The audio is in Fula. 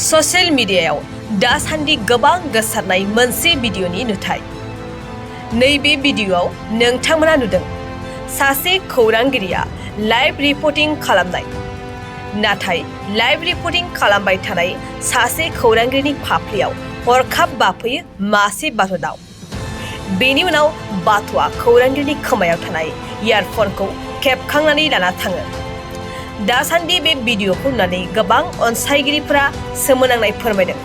ससियेल मिडियायाव दासान्दि गोबां गोसारनाय मोनसे भिडिअनि नुथाय। नैबे भिडिअआव नोंथांमोना नुदों सासे खौरांगिरिया लाइव रिपर्टिं खालामनाय। नाथाय लाइव रिपर्टिं खालामबाय थानाय सासे खौरांगिरिनि फाफ्लियाव हरखाब बाफैयो मासे बाथ' दाउ। बेनि उनाव बाथ'आ खौरांगिरिनि खोमायाव थानाय इयारफनखौ खेबखांनानै लाना थाङो। दासान्दि बे भिडिअखौ नुनानै गोबां अनसायगिरिफोरा सोमोनांनाय फोरमायदों।